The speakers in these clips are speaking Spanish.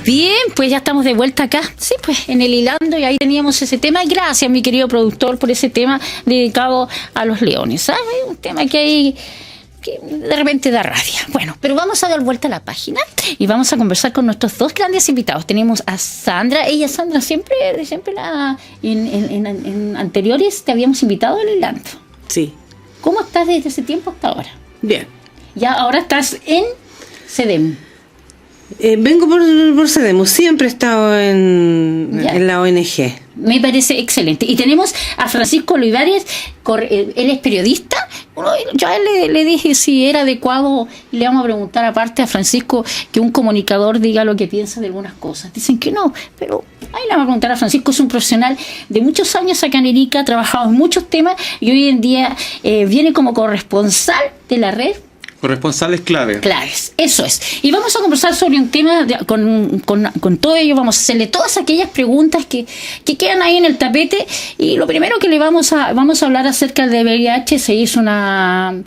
Bien, pues ya estamos de vuelta acá, sí, pues en el Hilando, y ahí teníamos ese tema. Y gracias, mi querido productor, por ese tema dedicado a los leones, ¿sabes? Un tema que hay que de repente da rabia. Bueno, pero vamos a dar vuelta a la página y vamos a conversar con nuestros dos grandes invitados. Tenemos a Sandra. Sandra, siempre en anteriores te habíamos invitado al Hilando. Sí. ¿Cómo estás desde ese tiempo hasta ahora? Bien. Ya ahora estás en CEDEM. Vengo por CEDEMUS, siempre he estado en la ONG. Me parece excelente. Y tenemos a Francisco Olivares, él es periodista. Yo a él le dije si era adecuado, y le vamos a preguntar aparte a Francisco que un comunicador diga lo que piensa de algunas cosas. Dicen que no, pero ahí le vamos a preguntar a Francisco. Es un profesional de muchos años acá en Arica, ha trabajado en muchos temas y hoy en día viene como corresponsal de la red. Corresponsales claves, eso es. Y vamos a conversar sobre un tema con todo ello. Vamos a hacerle todas aquellas preguntas que quedan ahí en el tapete. Y lo primero que le vamos a hablar acerca del VIH. Se hizo una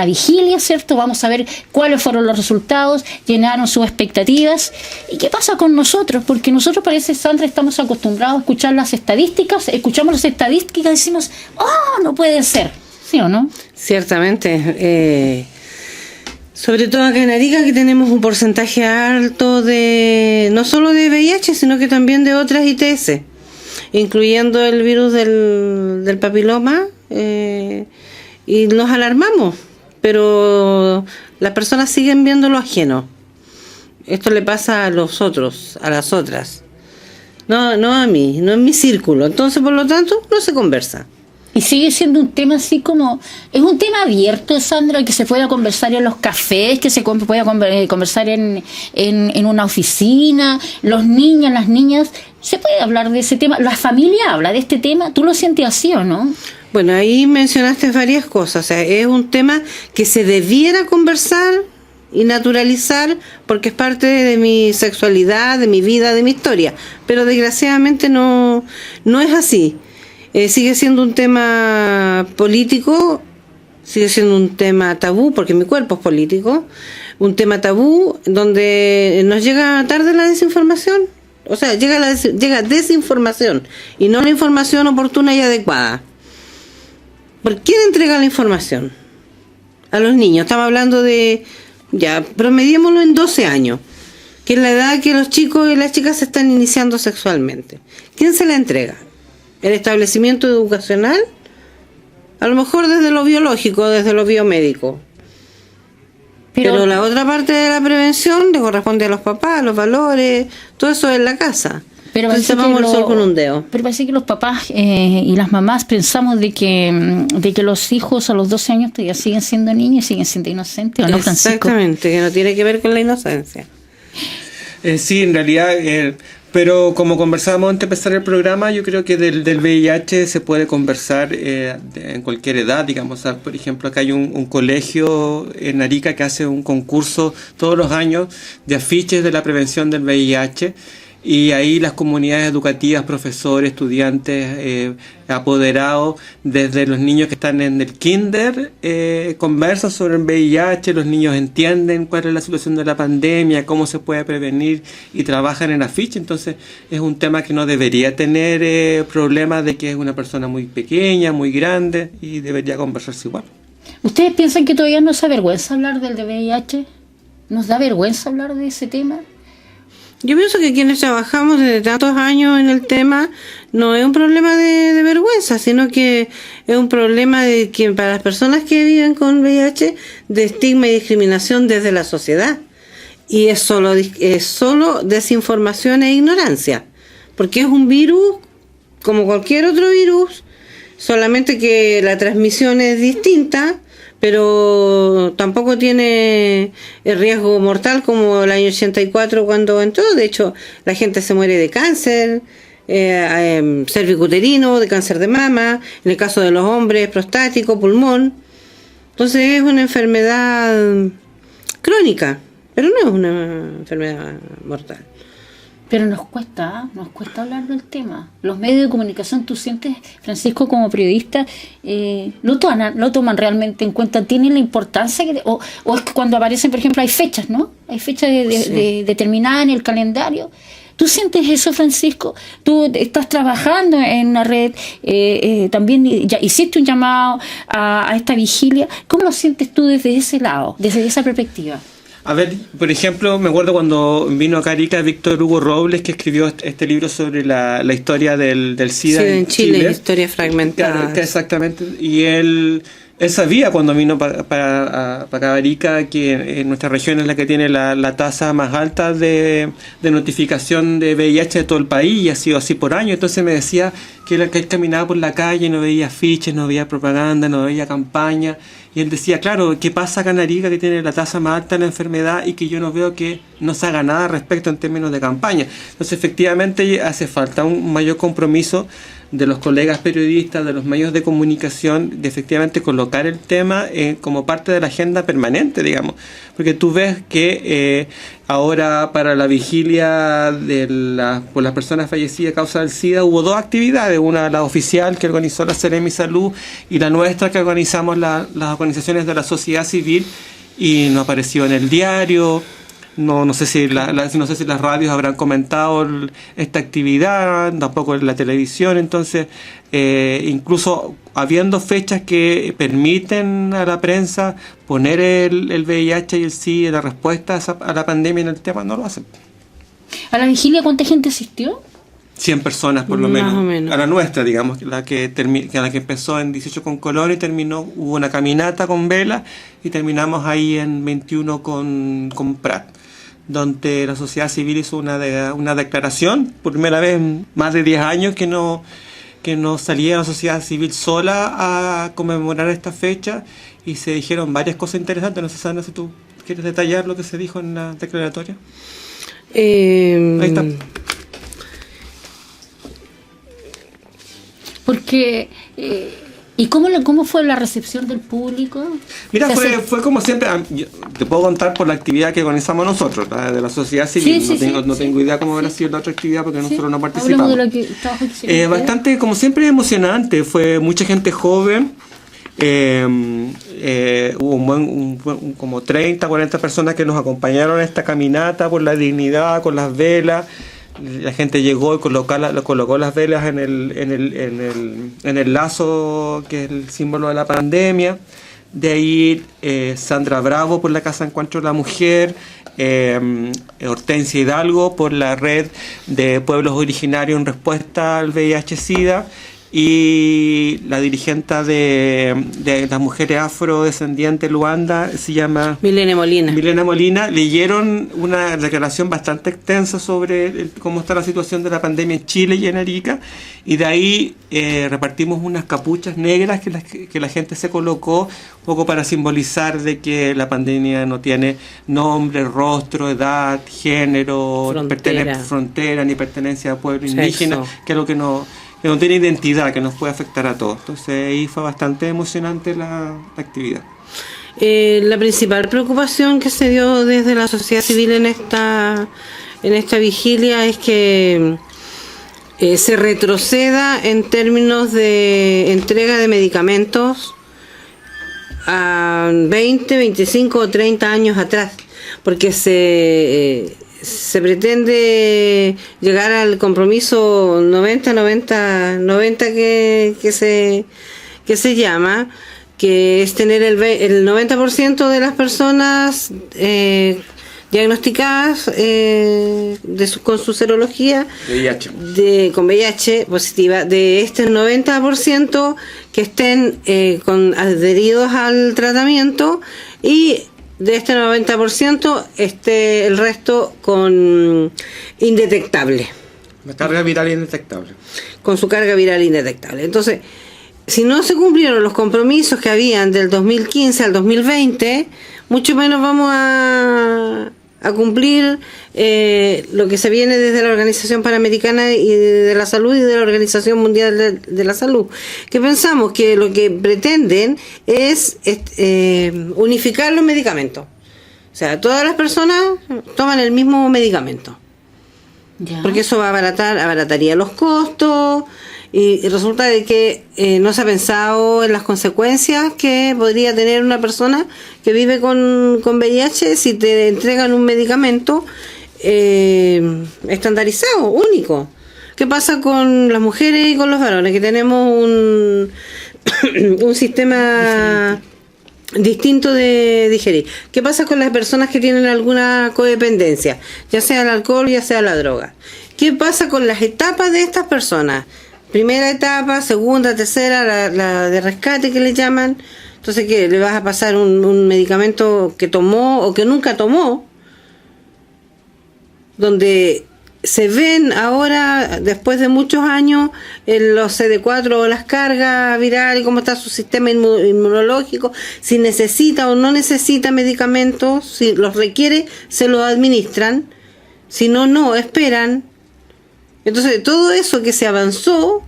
vigilia, ¿cierto? Vamos a ver cuáles fueron los resultados, llenaron sus expectativas. ¿Y qué pasa con nosotros? Porque nosotros, parece, Sandra, estamos acostumbrados a escuchar las estadísticas. Escuchamos las estadísticas y decimos, ¡oh, no puede ser! ¿Sí o no? Ciertamente. Sobre todo acá en Arica, que tenemos un porcentaje alto no solo de VIH, sino que también de otras ITS, incluyendo el virus del papiloma, y nos alarmamos, pero las personas siguen viendo lo ajeno. Esto le pasa a los otros, a las otras, no a mí, no en mi círculo. Entonces, por lo tanto, no se conversa. Y sigue siendo un tema así como... Es un tema abierto, Sandra, que se pueda conversar en los cafés, que se pueda conversar en una oficina, los niños, las niñas. ¿Se puede hablar de ese tema? ¿La familia habla de este tema? ¿Tú lo sientes así o no? Bueno, ahí mencionaste varias cosas. O sea, es un tema que se debiera conversar y naturalizar porque es parte de mi sexualidad, de mi vida, de mi historia. Pero desgraciadamente no es así. Sigue siendo un tema político, sigue siendo un tema tabú, porque mi cuerpo es político, un tema tabú donde nos llega tarde la desinformación, o sea, llega desinformación y no la información oportuna y adecuada. ¿Por quién entrega la información? A los niños. Estamos hablando de, promediémoslo en 12 años, que es la edad que los chicos y las chicas se están iniciando sexualmente. ¿Quién se la entrega? ¿El establecimiento educacional? A lo mejor desde lo biológico, desde lo biomédico. Pero la otra parte de la prevención le corresponde a los papás, los valores, todo eso en la casa. Pero entonces vamos al sol con un dedo. Pero parece que los papás y las mamás pensamos de que los hijos a los 12 años todavía siguen siendo niños y siguen siendo inocentes, ¿o no, Francisco? Exactamente, que no tiene que ver con la inocencia. Sí, en realidad... Pero como conversábamos antes de empezar el programa, yo creo que del VIH se puede conversar en cualquier edad, digamos. Por ejemplo, acá hay un colegio en Arica que hace un concurso todos los años de afiches de la prevención del VIH, y ahí las comunidades educativas, profesores, estudiantes, apoderados, desde los niños que están en el kinder, conversan sobre el VIH, los niños entienden cuál es la situación de la pandemia, cómo se puede prevenir y trabajan en afiche. Entonces es un tema que no debería tener problemas de que es una persona muy pequeña, muy grande, y debería conversarse igual. ¿Ustedes piensan que todavía nos da vergüenza hablar del VIH? ¿Nos da vergüenza hablar de ese tema? Yo pienso que quienes trabajamos desde tantos años en el tema no es un problema de vergüenza, sino que es un problema de que para las personas que viven con VIH, de estigma y discriminación desde la sociedad. Y es solo desinformación e ignorancia, porque es un virus como cualquier otro virus, solamente que la transmisión es distinta, pero tampoco tiene el riesgo mortal como el año 84 cuando entró. De hecho, la gente se muere de cáncer cervicuterino, de cáncer de mama, en el caso de los hombres, prostático, pulmón. Entonces es una enfermedad crónica, pero no es una enfermedad mortal. Pero nos cuesta hablar del tema. Los medios de comunicación, tú sientes, Francisco, como periodista, lo toman realmente en cuenta, tienen la importancia, o es que cuando aparecen, por ejemplo, hay fechas, ¿no? Hay fechas determinadas en el calendario. ¿Tú sientes eso, Francisco? Tú estás trabajando en una red, también ya hiciste un llamado a esta vigilia. ¿Cómo lo sientes tú desde ese lado, desde esa perspectiva? A ver, por ejemplo, me acuerdo cuando vino a Arica Víctor Hugo Robles, que escribió este libro sobre la historia del SIDA en Chile, historia fragmentada. Exactamente, y él sabía cuando vino para Arica que en nuestra región es la que tiene la tasa más alta de notificación de VIH de todo el país, y ha sido así por años. Entonces me decía que él caminaba por la calle, no veía afiches, no veía propaganda, no veía campaña, y él decía, claro, ¿qué pasa acá en Arica, que tiene la tasa más alta de la enfermedad y que yo no veo que no se haga nada respecto en términos de campaña? Entonces efectivamente hace falta un mayor compromiso de los colegas periodistas, de los medios de comunicación, de efectivamente colocar el tema como parte de la agenda permanente, digamos. Porque tú ves que ahora para la vigilia por las personas fallecidas a causa del SIDA hubo dos actividades, una la oficial que organizó la Seremi Salud y la nuestra que organizamos las organizaciones de la sociedad civil, y no apareció en el diario. No sé si las radios habrán comentado esta actividad, tampoco en la televisión. Entonces, incluso habiendo fechas que permiten a la prensa poner el VIH y el SIDA, la respuesta a la pandemia en el tema, no lo hacen. ¿A la vigilia cuánta gente asistió? 100 personas por lo menos. A la nuestra, digamos, la que empezó en 18 con Colón y terminó, hubo una caminata con vela y terminamos ahí en 21 con Prat, donde la sociedad civil hizo una declaración, por primera vez en más de 10 años que no salía la sociedad civil sola a conmemorar esta fecha, y se dijeron varias cosas interesantes. No sé, Sandra, si tú quieres detallar lo que se dijo en la declaratoria. Ahí está. Porque... ¿Y cómo fue la recepción del público? Mira, fue como siempre. Te puedo contar por la actividad que organizamos nosotros, la de la sociedad civil. No tengo idea cómo habrá sido la otra actividad porque nosotros no participamos. Bastante, como siempre, emocionante. Fue mucha gente joven. Hubo como 30, 40 personas que nos acompañaron en esta caminata por la dignidad, con las velas. La gente llegó y colocó las velas en el lazo que es el símbolo de la pandemia. De ahí Sandra Bravo por la Casa Encuentro de la Mujer, Hortensia Hidalgo por la Red de Pueblos Originarios en Respuesta al VIH-Sida, y la dirigente de las mujeres afrodescendientes Luanda se llama Milena Molina. Leyeron una declaración bastante extensa sobre cómo está la situación de la pandemia en Chile y en Arica, y de ahí repartimos unas capuchas negras que la gente se colocó un poco para simbolizar de que la pandemia no tiene nombre, rostro, edad, género, frontera ni pertenencia a pueblo indígena, que es lo que no tiene identidad, que nos puede afectar a todos. Entonces ahí fue bastante emocionante la actividad. La principal preocupación que se dio desde la sociedad civil en esta vigilia es que se retroceda en términos de entrega de medicamentos a 20, 25 o 30 años atrás, porque se pretende llegar al compromiso 90 que se llama, que es tener el 90% de las personas diagnosticadas con su serología con VIH positiva, de este 90% que estén adheridos al tratamiento, y de este 90% el resto con indetectable. La carga viral indetectable. Con su carga viral indetectable. Entonces, si no se cumplieron los compromisos que habían del 2015 al 2020, mucho menos vamos a cumplir lo que se viene desde la Organización Panamericana y de la Salud y de la Organización Mundial de la Salud, que pensamos que lo que pretenden es unificar los medicamentos. O sea, todas las personas toman el mismo medicamento. Ya. porque eso va a abarataría los costos, y resulta de que no se ha pensado en las consecuencias que podría tener una persona que vive con VIH si te entregan un medicamento estandarizado, único. ¿Qué pasa con las mujeres y con los varones? Que tenemos un sistema distinto de digerir. ¿Qué pasa con las personas que tienen alguna codependencia, ya sea el alcohol, ya sea la droga? ¿Qué pasa con las etapas de estas personas? Primera etapa, segunda, tercera, la de rescate que le llaman. Entonces, ¿qué? ¿Le vas a pasar un medicamento que tomó o que nunca tomó? Donde se ven ahora, después de muchos años, en los CD4 o las cargas virales, cómo está su sistema inmunológico, si necesita o no necesita medicamentos, si los requiere, se los administran, si no, no, esperan. Entonces, todo eso que se avanzó,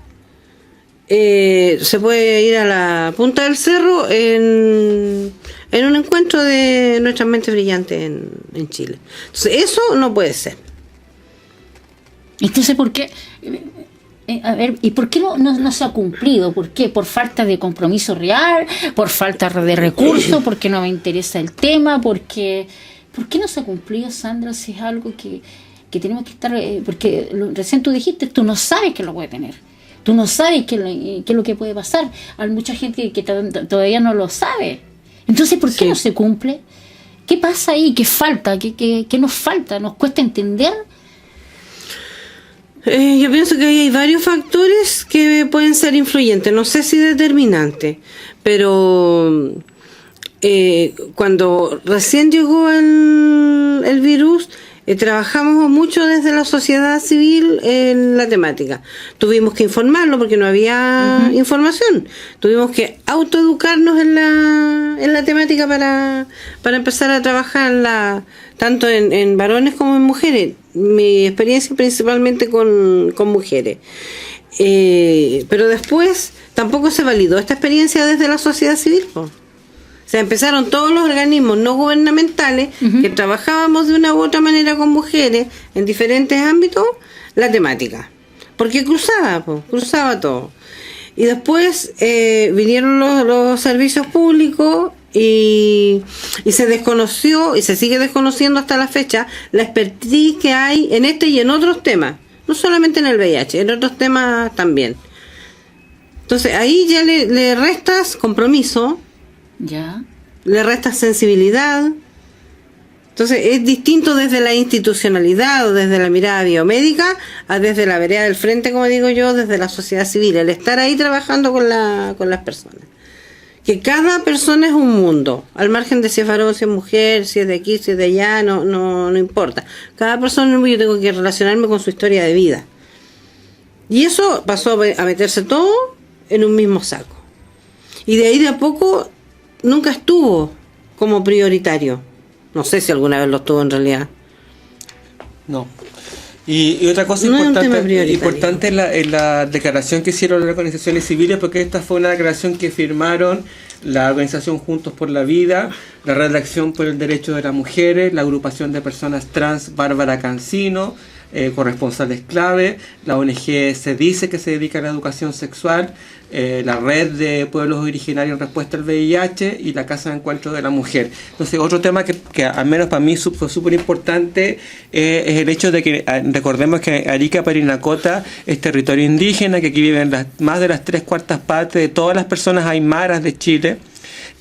se puede ir a la punta del cerro en un encuentro de nuestras mentes brillantes en Chile. Entonces, eso no puede ser. Entonces, ¿por qué? A ver, ¿y por qué no se ha cumplido? ¿Por qué? ¿Por falta de compromiso real? ¿Por falta de recursos? ¿Por qué no me interesa el tema? ¿Por qué no se ha cumplido, Sandra? Si es algo que tenemos que estar... porque recién tú dijiste, tú no sabes que lo puede tener. Tú no sabes qué es lo que puede pasar. Hay mucha gente que todavía no lo sabe. Entonces, ¿por qué no se cumple? ¿Qué pasa ahí? ¿Qué falta? ¿Qué nos falta? ¿Nos cuesta entender? Yo pienso que hay varios factores que pueden ser influyentes, no sé si determinantes, pero cuando recién llegó el virus, trabajamos mucho desde la sociedad civil en la temática. Tuvimos que informarlo porque no había información. Tuvimos que autoeducarnos en la temática para empezar a trabajar tanto en varones como en mujeres. Mi experiencia principalmente con mujeres. Pero después tampoco se validó esta experiencia desde la sociedad civil, po. O sea, empezaron todos los organismos no gubernamentales que trabajábamos de una u otra manera con mujeres en diferentes ámbitos la temática. Porque cruzaba todo. Y después vinieron los servicios públicos y se desconoció y se sigue desconociendo hasta la fecha la expertise que hay en este y en otros temas. No solamente en el VIH, en otros temas también. Entonces ahí ya le restas compromiso. Ya. Le resta sensibilidad. Entonces es distinto desde la institucionalidad o desde la mirada biomédica a desde la vereda del frente, como digo yo, desde la sociedad civil, el estar ahí trabajando con las personas. Que cada persona es un mundo, al margen de si es varón, si es mujer, si es de aquí, si es de allá, no importa. Cada persona es un mundo, yo tengo que relacionarme con su historia de vida. Y eso pasó a meterse todo en un mismo saco. Y de ahí de a poco nunca estuvo como prioritario. No sé si alguna vez lo estuvo en realidad. No. Y otra cosa importante en la declaración que hicieron las organizaciones civiles, porque esta fue una declaración que firmaron la organización Juntos por la Vida, la Red de Acción por el Derecho de las Mujeres, la agrupación de personas trans Bárbara Cancino, corresponsales clave, la ONG Se Dice, que se dedica a la educación sexual, la Red de Pueblos Originarios en Respuesta al VIH y la Casa de Encuentro de la Mujer. Entonces, otro tema que al menos para mí fue súper importante es el hecho de que recordemos que Arica Parinacota es territorio indígena, que aquí viven más de las 3/4 partes de todas las personas aymaras de Chile,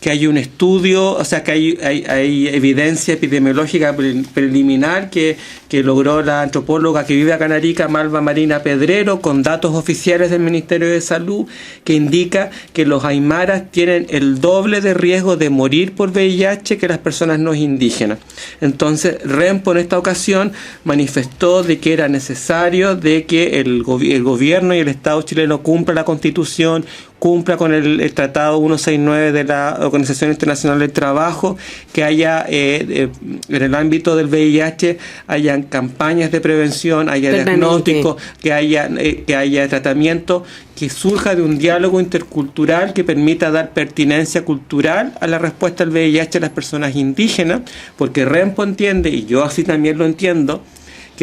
que hay un estudio, o sea, que hay evidencia epidemiológica preliminar que logró la antropóloga que vive acá en Arica, Malva Marina Pedrero, con datos oficiales del Ministerio de Salud, que indica que los aymaras tienen el doble de riesgo de morir por VIH que las personas no indígenas. Entonces, RENPO en esta ocasión manifestó de que era necesario de que el gobierno y el Estado chileno cumpla la Constitución, cumpla con el Tratado 169 de la Organización Internacional del Trabajo, que haya en el ámbito del VIH hayan campañas de prevención, haya diagnóstico, que haya tratamiento, que surja de un diálogo intercultural que permita dar pertinencia cultural a la respuesta al VIH a las personas indígenas, porque RENPO entiende, y yo así también lo entiendo,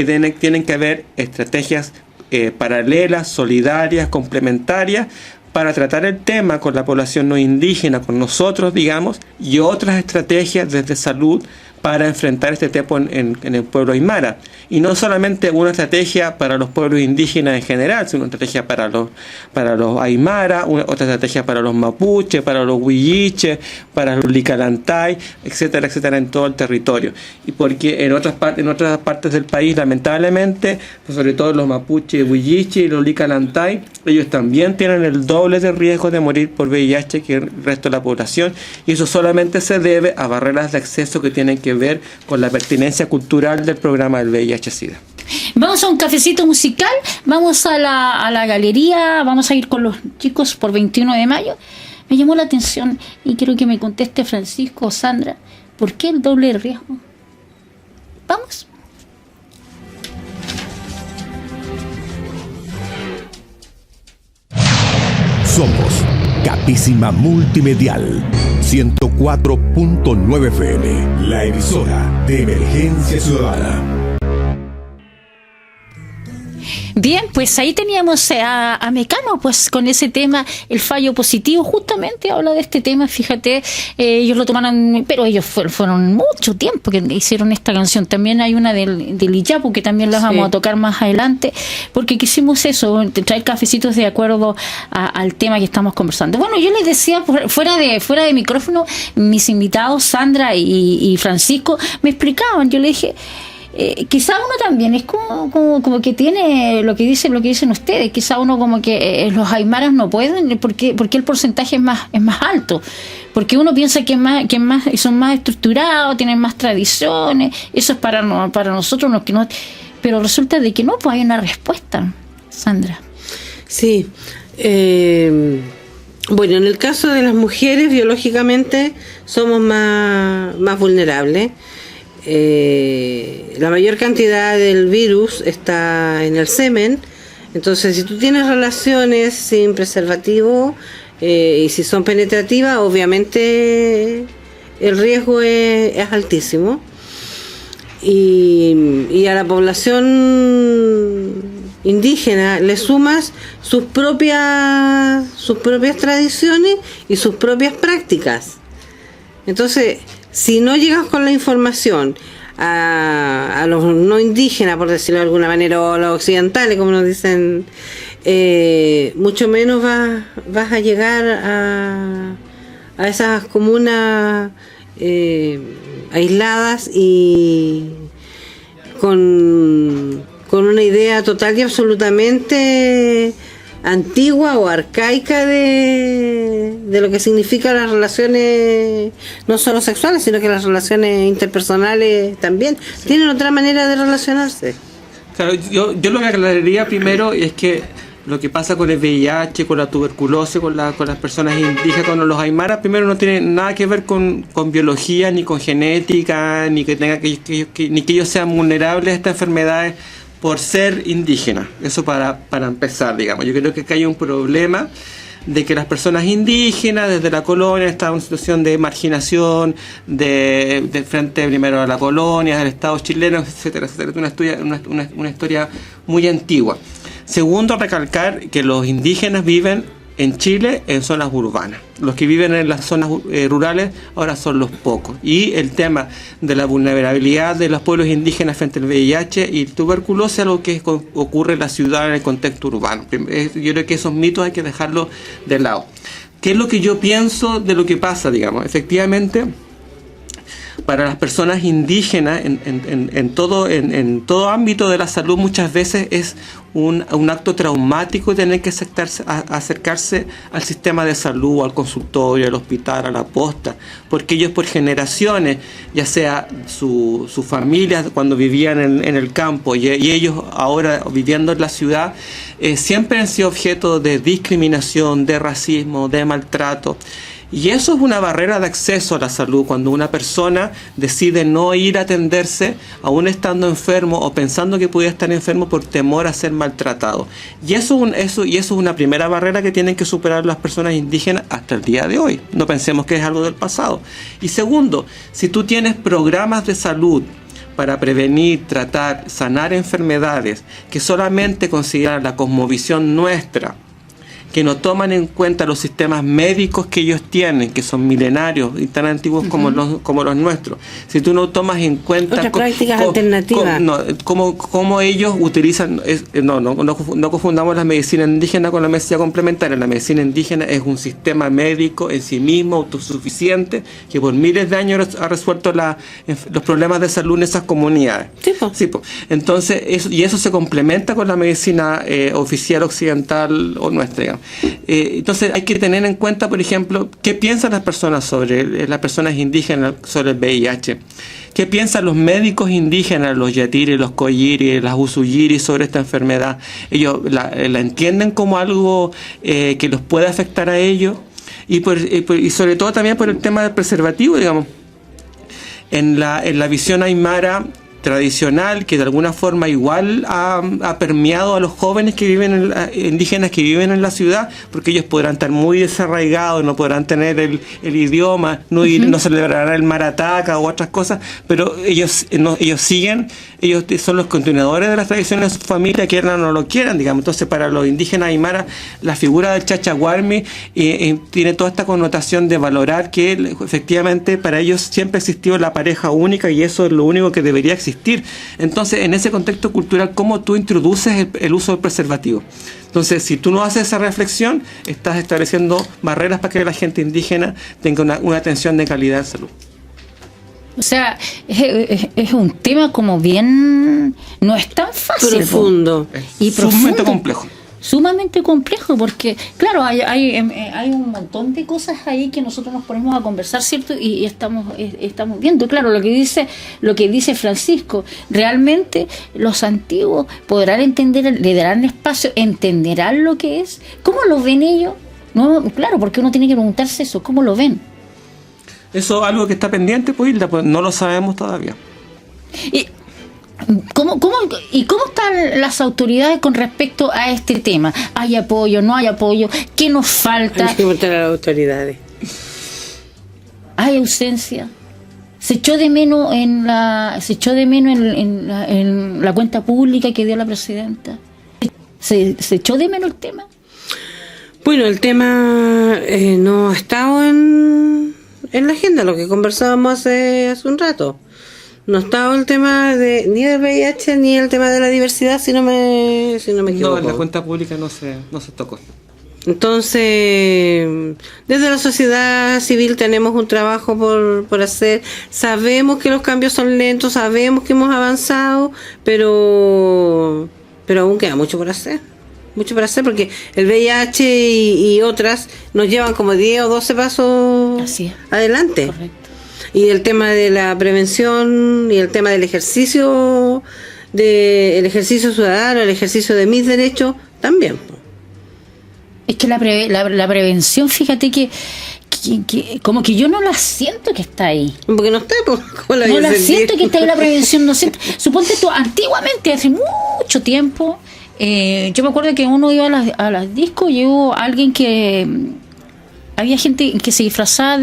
que tienen que haber estrategias paralelas, solidarias, complementarias, para tratar el tema con la población no indígena, con nosotros, digamos, y otras estrategias desde salud para enfrentar este tema en el pueblo aymara. Y no solamente una estrategia para los pueblos indígenas en general, sino una estrategia para los aymara, otra estrategia para los mapuches, para los huilliches, para los licalantay, etcétera, etcétera, en todo el territorio. Y porque en otras partes del país, lamentablemente, pues sobre todo los mapuches, huilliches y los licalantay, ellos también tienen el doble de riesgo de morir por VIH que el resto de la población, y eso solamente se debe a barreras de acceso que tienen que ver con la pertinencia cultural del programa del VIH-Sida. Vamos a un cafecito musical, vamos a la galería, vamos a ir con los chicos por 21 de mayo. Me llamó la atención y quiero que me conteste Francisco o Sandra, ¿por qué el doble riesgo? Vamos. Somos Capísima Multimedial 104.9 FM, la emisora de Emergencia Ciudadana. Bien, pues ahí teníamos a Mecano, pues con ese tema, el fallo positivo, justamente habla de este tema, fíjate, ellos lo tomaron, pero ellos fueron mucho tiempo que hicieron esta canción. También hay una del Iyapu, que también las vamos a tocar más adelante, porque quisimos eso, traer cafecitos de acuerdo al tema que estamos conversando. Bueno, yo les decía, fuera de micrófono, mis invitados, Sandra y Francisco, me explicaban, yo le dije, quizá uno también es como que tiene lo que dicen ustedes, quizá uno como que los aymaras no pueden porque el porcentaje es más alto, porque uno piensa que son más estructurados, tienen más tradiciones, eso es para nosotros que no, pero resulta de que no, pues hay una respuesta, Sandra. Sí, bueno, en el caso de las mujeres biológicamente somos más vulnerables. La mayor cantidad del virus está en el semen, entonces si tú tienes relaciones sin preservativo y si son penetrativas, obviamente el riesgo es altísimo, y a la población indígena le sumas sus propias tradiciones y sus propias prácticas. Entonces, si no llegas con la información a los no indígenas, por decirlo de alguna manera, o a los occidentales, como nos dicen, mucho menos vas a llegar a esas comunas aisladas y con una idea total y absolutamente antigua o arcaica de lo que significan las relaciones no solo sexuales, sino que las relaciones interpersonales también tienen otra manera de relacionarse. Claro, yo lo que aclararía primero es que lo que pasa con el VIH, con la tuberculosis, con las personas indígenas, con los aymaras, primero no tiene nada que ver con biología, ni con genética, ni que ellos sean vulnerables a estas enfermedades por ser indígenas. Eso para empezar, digamos. Yo creo que acá hay un problema de que las personas indígenas desde la colonia están en una situación de marginación de frente primero a la colonia, del Estado chileno, etcétera, etcétera. Es una historia muy antigua. Segundo, recalcar que los indígenas viven en Chile en zonas urbanas. Los que viven en las zonas rurales ahora son los pocos. Y el tema de la vulnerabilidad de los pueblos indígenas frente al VIH y tuberculosis es algo que ocurre en la ciudad en el contexto urbano. Yo creo que esos mitos hay que dejarlos de lado. ¿Qué es lo que yo pienso de lo que pasa, digamos? Efectivamente, para las personas indígenas en todo ámbito de la salud muchas veces es un acto traumático tener que acercarse al sistema de salud, al consultorio, al hospital, a la posta, porque ellos por generaciones, ya sea su familia cuando vivían en el campo y ellos ahora viviendo en la ciudad, siempre han sido objeto de discriminación, de racismo, de maltrato. Y eso es una barrera de acceso a la salud cuando una persona decide no ir a atenderse aún estando enfermo o pensando que pudiera estar enfermo por temor a ser maltratado. Y eso es una primera barrera que tienen que superar las personas indígenas hasta el día de hoy. No pensemos que es algo del pasado. Y segundo, si tú tienes programas de salud para prevenir, tratar, sanar enfermedades que solamente consideran la cosmovisión nuestra, que no toman en cuenta los sistemas médicos que ellos tienen, que son milenarios y tan antiguos como los nuestros. Si tú no tomas en cuenta otras prácticas alternativas, cómo ellos utilizan, no confundamos la medicina indígena con la medicina complementaria. La medicina indígena es un sistema médico en sí mismo, autosuficiente, que por miles de años ha resuelto los problemas de salud en esas comunidades. Sí, po. Entonces, eso se complementa con la medicina oficial occidental o nuestra, digamos. Entonces hay que tener en cuenta, por ejemplo, qué piensan las personas sobre las personas indígenas sobre el VIH, qué piensan los médicos indígenas, los yatiri, los coyiri, las usuyiri sobre esta enfermedad. Ellos la entienden como algo que los puede afectar a ellos, y sobre todo también por el tema del preservativo, digamos. En la visión aymara tradicional, que de alguna forma igual ha permeado a los jóvenes que viven indígenas que viven en la ciudad, porque ellos podrán estar muy desarraigados, no podrán tener el idioma, no celebrarán el marataca u otras cosas, pero ellos siguen, ellos son los continuadores de las tradiciones de su familia, quieran o no lo quieran, digamos. Entonces, para los indígenas aymaras, la figura del chachahuarmi tiene toda esta connotación de valorar que efectivamente para ellos siempre existió la pareja única, y eso es lo único que debería existir. Entonces, en ese contexto cultural, ¿cómo tú introduces el uso del preservativo? Entonces, si tú no haces esa reflexión, estás estableciendo barreras para que la gente indígena tenga una atención de calidad de salud. O sea, es un tema como bien... no es tan fácil. Profundo. Y sumamente complejo. Sumamente complejo, porque claro, hay un montón de cosas ahí que nosotros nos ponemos a conversar, ¿cierto? Y estamos viendo, claro, lo que dice Francisco. Realmente los antiguos podrán entender, le darán espacio, entenderán lo que es. ¿Cómo lo ven ellos? No, claro, porque uno tiene que preguntarse eso, ¿cómo lo ven? Eso es algo que está pendiente, pues, Hilda, pues no lo sabemos todavía. ¿Cómo están las autoridades con respecto a este tema? ¿Hay apoyo? ¿No hay apoyo? ¿Qué nos falta? Hay que preguntar a las autoridades. ¿Hay ausencia? ¿Se echó de menos en la cuenta pública que dio la presidenta? ¿Se echó de menos el tema? Bueno, el tema no ha estado en la agenda, lo que conversábamos hace un rato. No estaba el tema ni del VIH ni el tema de la diversidad, si no me equivoco. No, en la cuenta pública no se tocó. Entonces, desde la sociedad civil tenemos un trabajo por hacer. Sabemos que los cambios son lentos, sabemos que hemos avanzado, pero aún queda mucho por hacer. Mucho por hacer, porque el VIH y otras nos llevan como 10 o 12 pasos adelante. Correcto. Y el tema de la prevención y el tema del ejercicio ciudadano, el ejercicio de mis derechos también. Es que la prevención, fíjate que como que yo no la siento que está ahí. Porque no está, pues, no la siento que está ahí la prevención, no siento. Suponte tú, antiguamente, hace mucho tiempo, yo me acuerdo que uno iba a las discos y hubo alguien que... había gente que se disfrazaba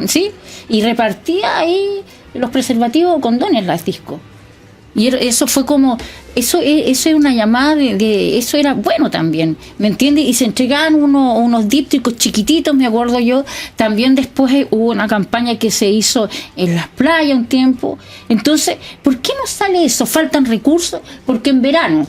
sí, y repartía ahí los preservativos, condones, las discos. Y eso fue como, eso es una llamada de eso era bueno también, ¿me entiendes? Y se entregaban unos dípticos chiquititos, me acuerdo yo. También después hubo una campaña que se hizo en las playas un tiempo. Entonces, ¿por qué no sale eso? ¿Faltan recursos? Porque en verano,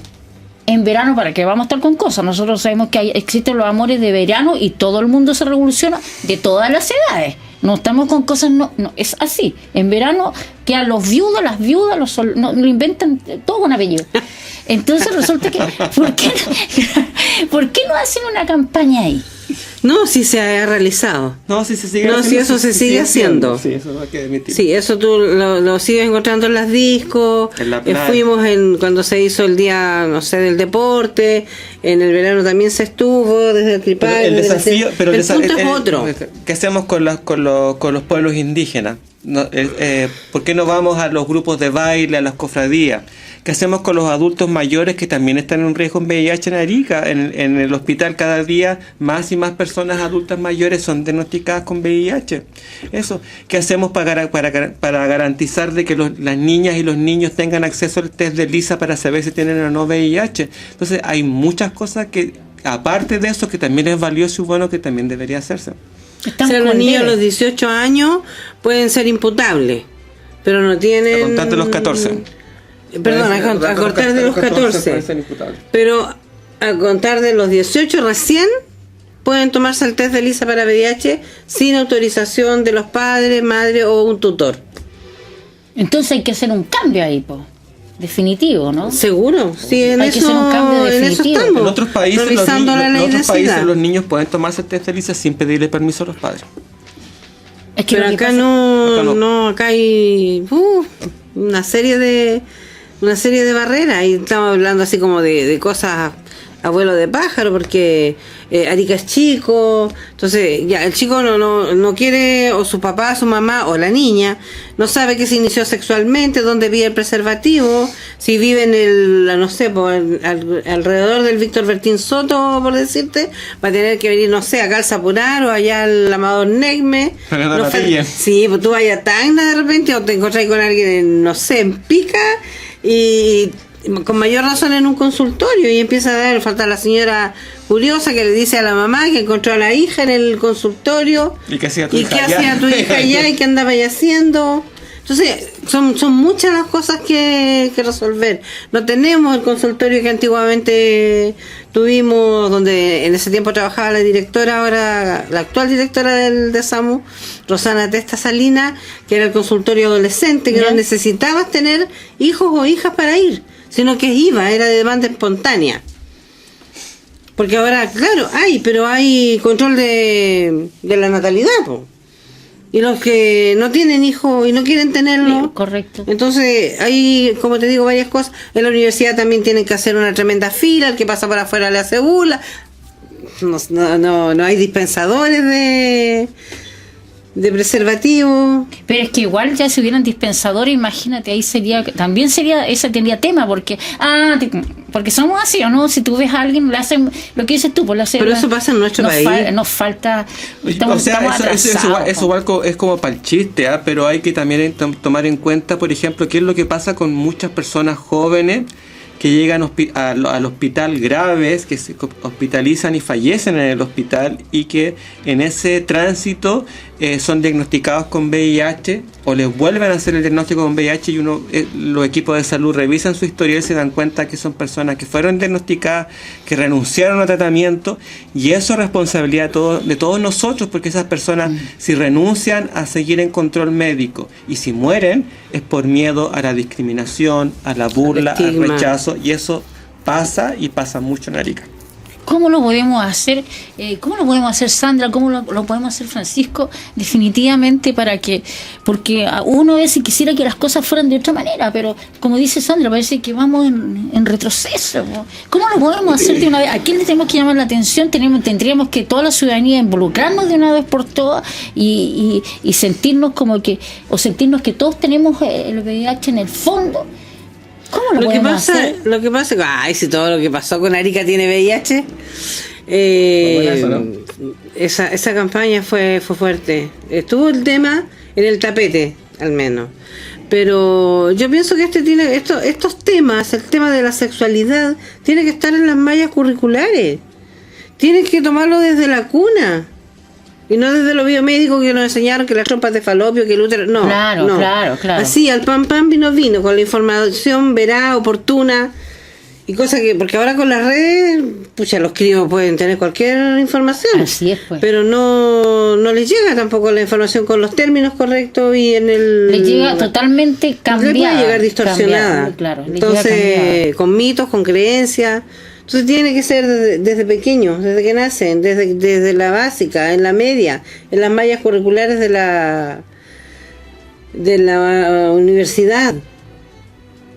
¿para qué vamos a estar con cosas? Nosotros sabemos que existen los amores de verano y todo el mundo se revoluciona de todas las edades. No estamos con cosas, no, es así. En verano quedan los viudos, las viudas, lo inventan todo con apellido. Entonces resulta que, ¿por qué no hacen una campaña ahí? No, si se ha realizado. No, si se sigue haciendo. No, si eso se sigue haciendo. Sí, eso no hay que admitir. Sí, eso tú lo sigues encontrando en las discos. En la playa. Fuimos cuando se hizo el día, no sé, del deporte. En el verano también se estuvo, desde el Tripal. El desafío, pero el punto es otro. ¿Qué hacemos con los pueblos indígenas? ¿Por qué no vamos a los grupos de baile, a las cofradías? ¿Qué hacemos con los adultos mayores que también están en riesgo en VIH en Arica? En el hospital cada día más y más personas personas adultas mayores son diagnosticadas con VIH. Eso, ¿qué hacemos para garantizar de que las niñas y los niños tengan acceso al test de ELISA para saber si tienen o no VIH? Entonces hay muchas cosas que, aparte de eso, que también es valioso y bueno, que también debería hacerse. O sea, los niños a los 18 años pueden ser imputables, pero no tienen... A contar de los 14. Perdón, a contar de los 14. Pero a contar de los 18 recién pueden tomarse el test de ELISA para VIH sin autorización de los padres, madre o un tutor. Entonces hay que hacer un cambio ahí, po. Definitivo, ¿no? Seguro, sí, en Hay que hacer un cambio definitivo. En otros países, revisando la ley de SIDA. los niños pueden tomarse el test de ELISA sin pedirle permiso a los padres. Es que pero acá no, acá hay una serie de barreras, y estamos hablando así como de cosas abuelo de pájaro, porque Arica es chico, entonces ya el chico no quiere, o su papá, su mamá o la niña no sabe que se inició sexualmente, dónde vive el preservativo, si vive en el, no sé, alrededor del Víctor Bertín Soto, por decirte, va a tener que venir, no sé, acá al Sapunar o allá al Amador Negme. Sí, pues tú vayas a Tacna de repente, o te encontrás con alguien, no sé, en Pica, y con mayor razón en un consultorio, y empieza a dar, falta la señora curiosa que le dice a la mamá que encontró a la hija en el consultorio y qué hacía tu hija allá y qué andaba allá haciendo. Entonces son muchas las cosas que resolver. No tenemos el consultorio que antiguamente tuvimos, donde en ese tiempo trabajaba la directora, ahora la actual directora de SAMU, Rosana Testa Salina, que era el consultorio adolescente, que no necesitabas tener hijos o hijas para ir, sino que era de demanda espontánea. Porque ahora, claro, pero hay control de la natalidad, po. Y los que no tienen hijos y no quieren tenerlo, sí, correcto. Entonces hay, como te digo, varias cosas. En la universidad también tienen que hacer una tremenda fila, el que pasa por afuera le hace burla. No hay dispensadores de preservativo. Pero es que igual ya si hubieran dispensadores, imagínate, ahí ese tendría tema, porque somos así, ¿o no? Si tú ves a alguien, le hacen lo que dices tú, pues le hacen. Pero eso pasa en nuestro país. Nos falta. Estamos eso igual es como para el chiste, pero hay que también tomar en cuenta, por ejemplo, qué es lo que pasa con muchas personas jóvenes que llegan al hospital graves, que se hospitalizan y fallecen en el hospital, y que en ese tránsito son diagnosticados con VIH, o les vuelven a hacer el diagnóstico con VIH, y los equipos de salud revisan su historial y se dan cuenta que son personas que fueron diagnosticadas, que renunciaron al tratamiento, y eso es responsabilidad de todos nosotros, porque esas personas, si renuncian a seguir en control médico y si mueren, es por miedo a la discriminación, a la burla, al rechazo, y eso pasa, y pasa mucho en Arica. ¿Cómo lo podemos hacer? ¿Cómo lo podemos hacer, Sandra? ¿Cómo lo podemos hacer, Francisco? Definitivamente porque uno a veces quisiera que las cosas fueran de otra manera, pero como dice Sandra, parece que vamos en retroceso, ¿no? ¿Cómo lo podemos hacer de una vez? ¿A quién le tenemos que llamar la atención? Tendríamos que toda la ciudadanía involucrarnos de una vez por todas y sentirnos sentirnos que todos tenemos el VIH en el fondo. ¿Cómo lo podemos hacer? Lo que pasa, si todo lo que pasó con Arica tiene VIH, esa campaña fue fuerte. Estuvo el tema en el tapete, al menos. Pero yo pienso que estos temas, el tema de la sexualidad, tiene que estar en las mallas curriculares. Tienen que tomarlo desde la cuna. Y no desde lo biomédico, que nos enseñaron que las trompas de falopio, que el útero... No, Claro. Así, al pan vino, con la información veraz, oportuna, y cosas que... Porque ahora con las redes, los críos pueden tener cualquier información. Así es, pues. Pero no les llega tampoco la información con los términos correctos y en el... Les llega totalmente cambiada. Le puede llegar distorsionada. Claro, entonces, con mitos, con creencias... Entonces tiene que ser desde pequeños, desde que nacen, desde la básica, en la media, en las mallas curriculares de la universidad.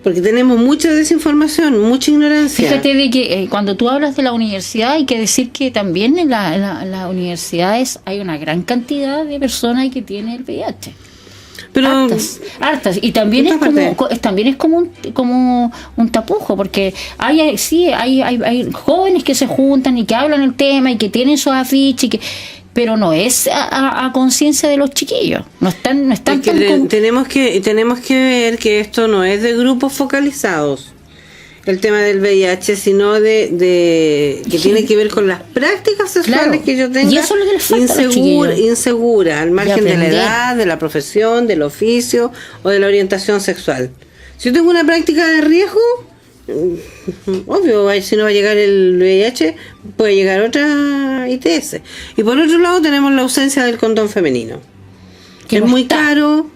Porque tenemos mucha desinformación, mucha ignorancia. Fíjate de que cuando tú hablas de la universidad, hay que decir que también en las universidades hay una gran cantidad de personas que tienen el VIH. Pero hartas. Y también es como un tapujo, porque hay jóvenes que se juntan y que hablan el tema y que tienen sus afiches, pero no es a conciencia de los chiquillos. No están tenemos que ver que esto no es de grupos focalizados, el tema del VIH, sino que tiene que ver con las prácticas sexuales que yo tenga, y eso es lo que les falta insegura, al margen de la edad, de la profesión, del oficio o de la orientación sexual. Si yo tengo una práctica de riesgo, obvio, si no va a llegar el VIH, puede llegar otra ITS. Y por otro lado tenemos la ausencia del condón femenino, que es muy caro,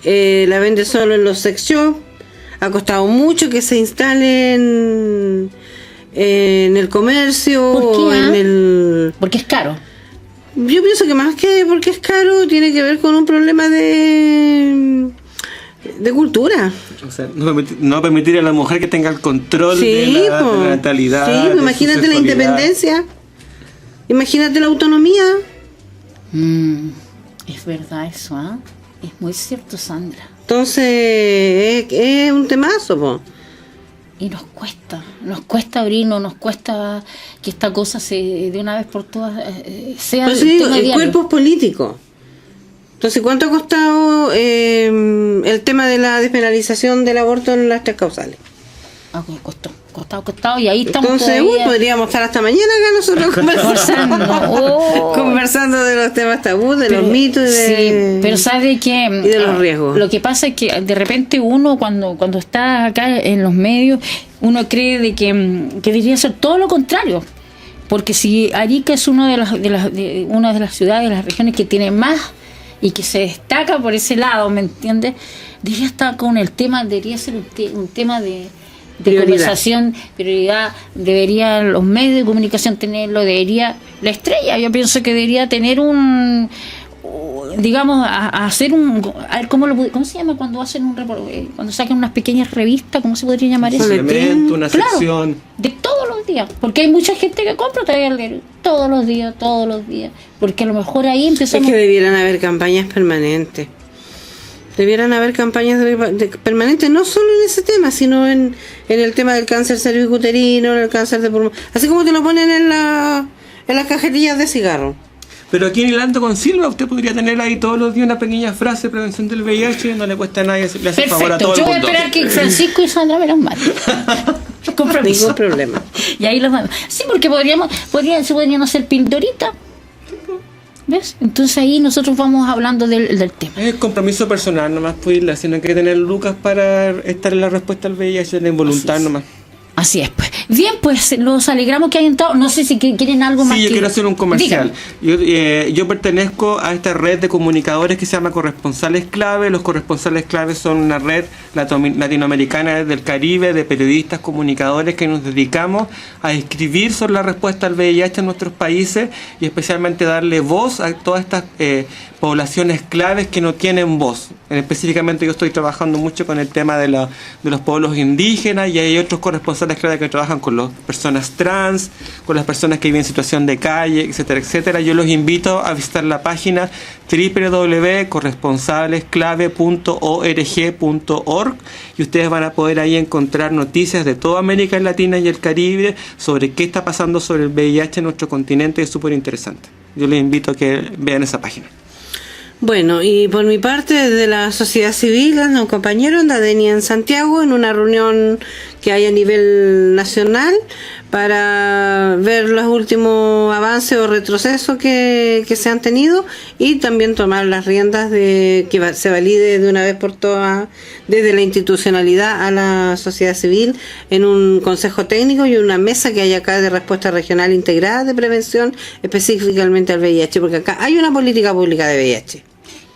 la vende solo en los sex shops. Ha costado mucho que se instale en el comercio. ¿Por qué? Porque es caro. Yo pienso que más que porque es caro, tiene que ver con un problema de cultura. O sea, no permitir a la mujer que tenga el control de la natalidad. Sí, imagínate la independencia, imagínate la autonomía. Es verdad eso, ¿eh? Es muy cierto, Sandra. Entonces, es un temazo, po. Y nos cuesta abrirnos, nos cuesta que esta cosa de una vez por todas sea pues sí, el cuerpo es político. Entonces, ¿cuánto ha costado el tema de la despenalización del aborto en las 3 causales? Costado, y ahí estamos. Entonces, podríamos estar hasta mañana acá nosotros conversando de los temas tabú, de los mitos pero sabe que y de los riesgos. Lo que pasa es que de repente uno cuando está acá en los medios, uno cree de que debería ser todo lo contrario, porque si Arica es una de las ciudades, de las regiones que tiene más y que se destaca por ese lado, ¿me entiendes? Debería estar con el tema, debería ser un tema de conversación, prioridad. Deberían los medios de comunicación tenerlo, debería la estrella, yo pienso que debería tener hacer ¿cómo se llama cuando hacen cuando sacan unas pequeñas revistas? ¿Cómo se podría llamar eso? Una sección de todos los días, porque hay mucha gente que compra todavía el diario todos los días, porque a lo mejor ahí empezamos. Es que debieran haber campañas permanentes. Permanentes, no solo en ese tema, sino en el tema del cáncer cervicuterino, en el cáncer de pulmón, así como te lo ponen en las cajetillas de cigarro. Pero aquí en Hilando con Silva usted podría tener ahí todos los días una pequeña frase de prevención del VIH, no le cuesta a nadie, le hace favor a todo el mundo. Yo voy a esperar que Francisco y Sandra me los maten. Compromiso. Ningún problema. Y ahí los damos. Sí, porque se podrían hacer pildoritas. ¿Ves? Entonces ahí nosotros vamos hablando del tema. Es compromiso personal, nomás puede irla, sino que hay que tener lucas para estar en la respuesta al VIH, la involuntad nomás. Así es, pues. Bien, pues los alegramos que hayan entrado. No sé si quieren algo más. Sí, yo quiero hacer un comercial. Yo pertenezco a esta red de comunicadores que se llama Corresponsales Clave. Los Corresponsales Clave son una red latinoamericana del Caribe de periodistas, comunicadores que nos dedicamos a escribir sobre la respuesta al VIH en nuestros países y especialmente darle voz a todas estas poblaciones claves que no tienen voz. Específicamente yo estoy trabajando mucho con el tema de los pueblos indígenas y hay otros corresponsales clave que trabajan con las personas trans, con las personas que viven en situación de calle, etcétera, etcétera. Yo los invito a visitar la página www.corresponsalesclave.org y ustedes van a poder ahí encontrar noticias de toda América Latina y el Caribe sobre qué está pasando sobre el VIH en nuestro continente. Es súper interesante. Yo les invito a que vean esa página. Bueno, y por mi parte, desde la sociedad civil, nos compañeros en Denia en Santiago, en una reunión que hay a nivel nacional para ver los últimos avances o retrocesos que se han tenido y también tomar las riendas de que se valide de una vez por todas desde la institucionalidad a la sociedad civil en un consejo técnico y una mesa que hay acá de respuesta regional integrada de prevención específicamente al VIH, porque acá hay una política pública de VIH.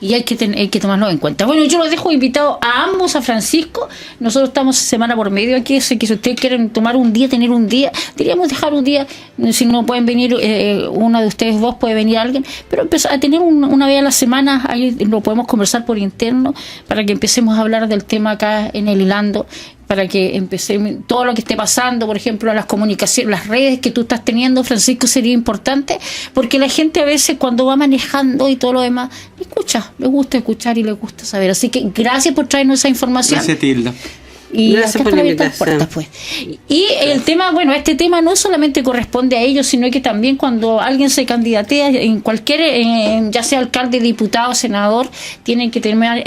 Y hay que tomarlo en cuenta. Bueno, yo los dejo invitados a ambos, a Francisco. Nosotros estamos semana por medio aquí, así que si ustedes quieren tomar un día, tener un día, deberíamos dejar un día. Si no pueden venir, una de ustedes dos puede venir alguien, pero empezar a tener una vez a la semana, ahí lo podemos conversar por interno, para que empecemos a hablar del tema acá en el Hilando, para que empecemos todo lo que esté pasando, por ejemplo, las comunicaciones, las redes que tú estás teniendo, Francisco, sería importante, porque la gente a veces cuando va manejando y todo lo demás, es escucha, les gusta escuchar y les gusta saber. Así que gracias por traernos esa información. Gracias, Tilda. Y Gracias acá por están la abiertas las invitación. puertas, pues. Y el tema, bueno, este tema no solamente corresponde a ellos, sino que también cuando alguien se candidatea en cualquier, ya sea alcalde, diputado, senador, tienen que tener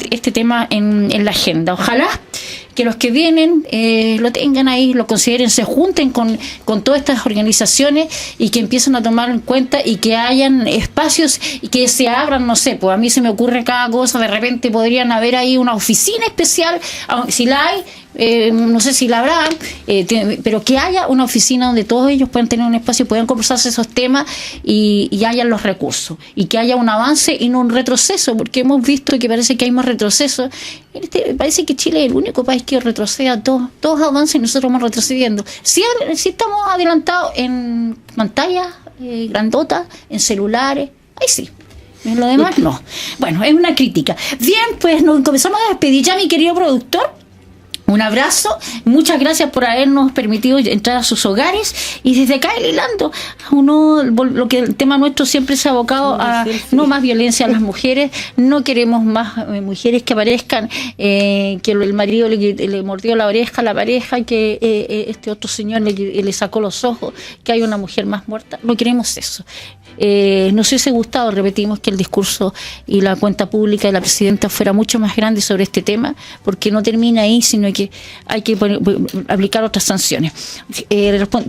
este tema en la agenda. Ojalá que los que vienen lo tengan ahí, lo consideren, se junten con todas estas organizaciones y que empiecen a tomar en cuenta y que hayan espacios y que se abran, no sé, pues a mí se me ocurre cada cosa, de repente podrían haber ahí una oficina especial, si la hay, no sé si la habrá, pero que haya una oficina donde todos ellos puedan tener un espacio y puedan conversarse esos temas y hayan los recursos y que haya un avance y no un retroceso, porque hemos visto que parece que hay más retroceso. Parece que Chile es el único país que retrocede, todos avanzan y nosotros vamos retrocediendo. Sí estamos adelantados en pantallas grandotas, en celulares, ahí sí. En lo demás no. Bueno, es una crítica. Bien, pues nos comenzamos a despedir ya, mi querido productor. Un abrazo, muchas gracias por habernos permitido entrar a sus hogares y desde acá el hilando, lo que el tema nuestro siempre se ha abocado a no más violencia a las mujeres, no queremos más mujeres que aparezcan, que el marido le mordió la oreja a la pareja, que este otro señor le sacó los ojos, que hay una mujer más muerta, no queremos eso. Nos hubiese gustado, repetimos, que el discurso y la cuenta pública de la presidenta fuera mucho más grande sobre este tema, porque no termina ahí, sino que hay que aplicar otras sanciones.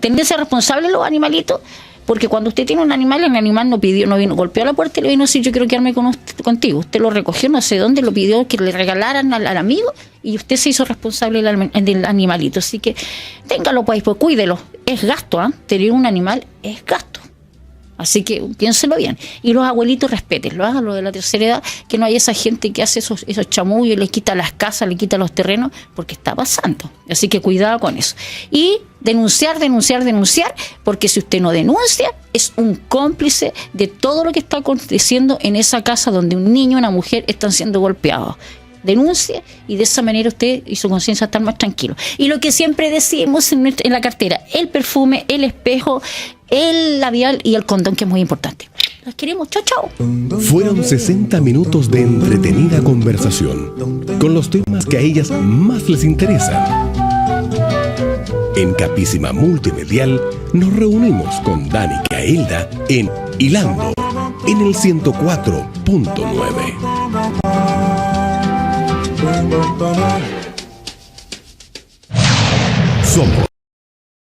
Tendencia responsable los animalitos, porque cuando usted tiene un animal, el animal no vino, golpeó a la puerta y le vino a decir: yo quiero quedarme contigo. Usted lo recogió, no sé dónde, lo pidió que le regalaran al amigo y usted se hizo responsable del animalito. Así que téngalo, pues cuídelo. Es gasto, tener un animal es gasto. Así que piénselo bien. Y los abuelitos, respétenlo, los de la tercera edad, que no hay esa gente que hace esos chamullos, les quita las casas, les quita los terrenos, porque está pasando. Así que cuidado con eso. Y denunciar, porque si usted no denuncia, es un cómplice de todo lo que está aconteciendo en esa casa donde un niño y una mujer están siendo golpeados. Denuncie y de esa manera usted y su conciencia están más tranquilos. Y lo que siempre decimos en la cartera: el perfume, el espejo, el labial y el condón, que es muy importante. Los queremos. Chau, chau. Fueron 60 minutos de entretenida conversación con los temas que a ellas más les interesan. En Capísima Multimedial nos reunimos con Dani y Caelda en Hilando, en el 104.9. Somos